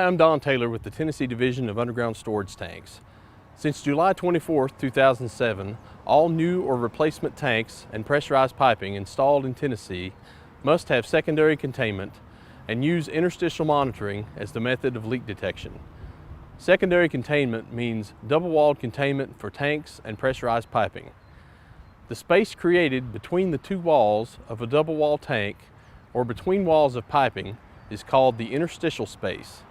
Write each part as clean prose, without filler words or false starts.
Hi, I'm Don Taylor with the Tennessee Division of Underground Storage Tanks. Since July 24, 2007, all new or replacement tanks and pressurized piping installed in Tennessee must have secondary containment and use interstitial monitoring as the method of leak detection. Secondary containment means double-walled containment for tanks and pressurized piping. The space created between the two walls of a double-wall tank or between walls of piping is called the interstitial space.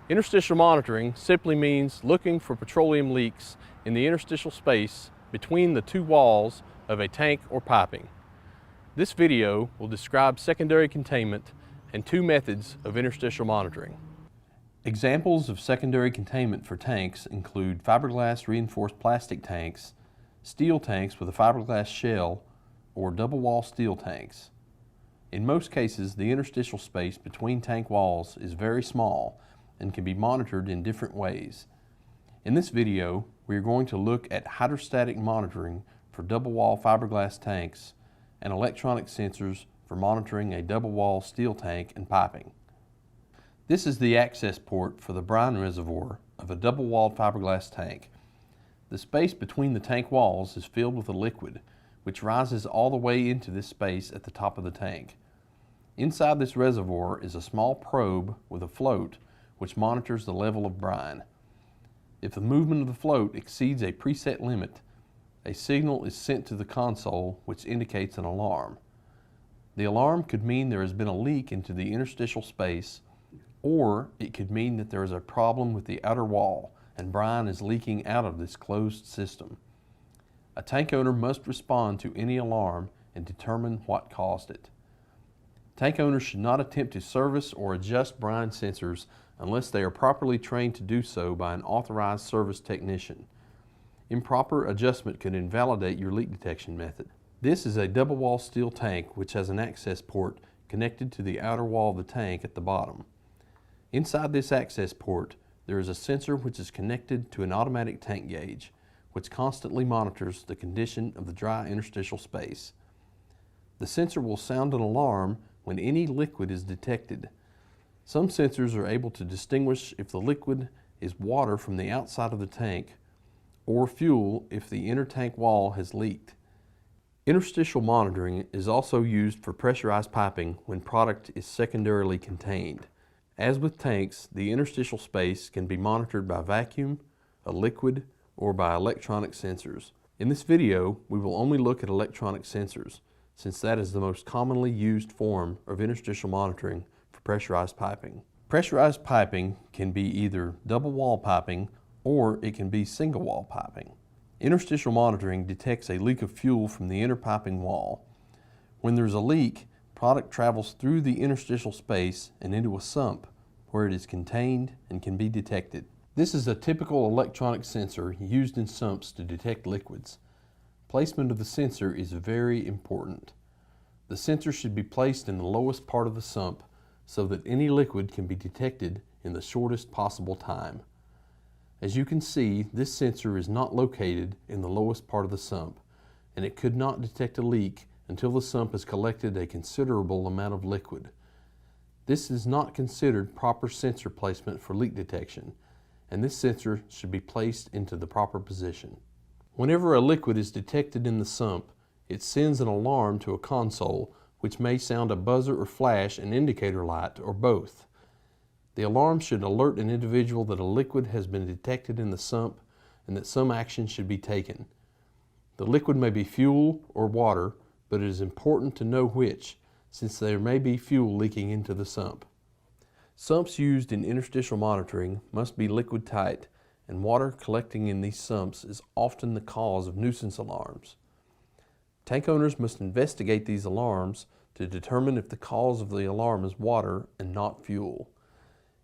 Interstitial monitoring simply means looking for petroleum leaks in the interstitial space between the two walls of a tank or piping. This video will describe secondary containment and two methods of interstitial monitoring. Examples of secondary containment for tanks include fiberglass reinforced plastic tanks, steel tanks with a fiberglass shell, or double-wall steel tanks. In most cases, the interstitial space between tank walls is very small and can be monitored in different ways. In this video, we are going to look at hydrostatic monitoring for double-wall fiberglass tanks and electronic sensors for monitoring a double-wall steel tank and piping. This is the access port for the brine reservoir of a double-walled fiberglass tank. The space between the tank walls is filled with a liquid, which rises all the way into this space at the top of the tank. Inside this reservoir is a small probe with a float which monitors the level of brine. If the movement of the float exceeds a preset limit, a signal is sent to the console which indicates an alarm. The alarm could mean there has been a leak into the interstitial space, or it could mean that there is a problem with the outer wall and brine is leaking out of this closed system. A tank owner must respond to any alarm and determine what caused it. Tank owners should not attempt to service or adjust brine sensors unless they are properly trained to do so by an authorized service technician. Improper adjustment could invalidate your leak detection method. This is a double-wall steel tank which has an access port connected to the outer wall of the tank at the bottom. Inside this access port, there is a sensor which is connected to an automatic tank gauge, which constantly monitors the condition of the dry interstitial space. The sensor will sound an alarm when any liquid is detected. Some sensors are able to distinguish if the liquid is water from the outside of the tank or fuel if the inner tank wall has leaked. Interstitial monitoring is also used for pressurized piping when product is secondarily contained. As with tanks, the interstitial space can be monitored by vacuum, a liquid, or by electronic sensors. In this video, we will only look at electronic sensors, since that is the most commonly used form of interstitial monitoring for pressurized piping. Pressurized piping can be either double-wall piping or it can be single-wall piping. Interstitial monitoring detects a leak of fuel from the inner piping wall. When there's a leak, product travels through the interstitial space and into a sump where it is contained and can be detected. This is a typical electronic sensor used in sumps to detect liquids. Placement of the sensor is very important. The sensor should be placed in the lowest part of the sump so that any liquid can be detected in the shortest possible time. As you can see, this sensor is not located in the lowest part of the sump, and it could not detect a leak until the sump has collected a considerable amount of liquid. This is not considered proper sensor placement for leak detection, and this sensor should be placed into the proper position. Whenever a liquid is detected in the sump, it sends an alarm to a console which may sound a buzzer or flash an indicator light or both. The alarm should alert an individual that a liquid has been detected in the sump and that some action should be taken. The liquid may be fuel or water, but it is important to know which, since there may be fuel leaking into the sump. Sumps used in interstitial monitoring must be liquid tight, and water collecting in these sumps is often the cause of nuisance alarms. Tank owners must investigate these alarms to determine if the cause of the alarm is water and not fuel.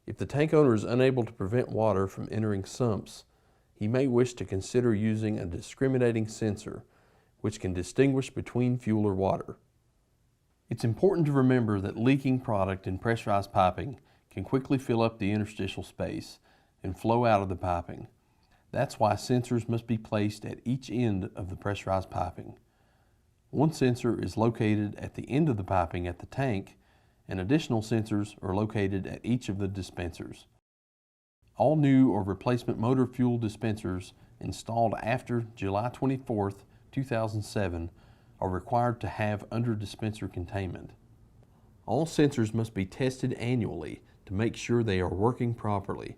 If the tank owner is unable to prevent water from entering sumps, he may wish to consider using a discriminating sensor, which can distinguish between fuel or water. It's important to remember that leaking product in pressurized piping can quickly fill up the interstitial space and flow out of the piping. That's why sensors must be placed at each end of the pressurized piping. One sensor is located at the end of the piping at the tank, and additional sensors are located at each of the dispensers. All new or replacement motor fuel dispensers installed after July 24, 2007 are required to have under dispenser containment. All sensors must be tested annually to make sure they are working properly.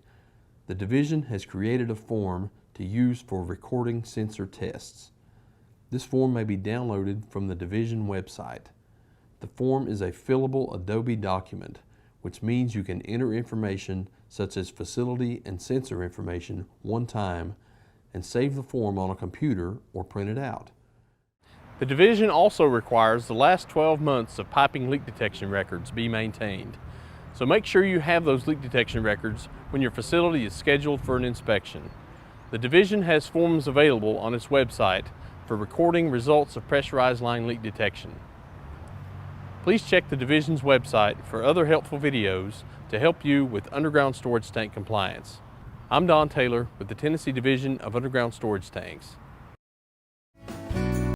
The division has created a form to use for recording sensor tests. This form may be downloaded from the division website. The form is a fillable Adobe document, which means you can enter information such as facility and sensor information one time and save the form on a computer or print it out. The division also requires the last 12 months of piping leak detection records be maintained. So make sure you have those leak detection records when your facility is scheduled for an inspection. The division has forms available on its website for recording results of pressurized line leak detection. Please check the division's website for other helpful videos to help you with underground storage tank compliance. I'm Don Taylor with the Tennessee Division of Underground Storage Tanks.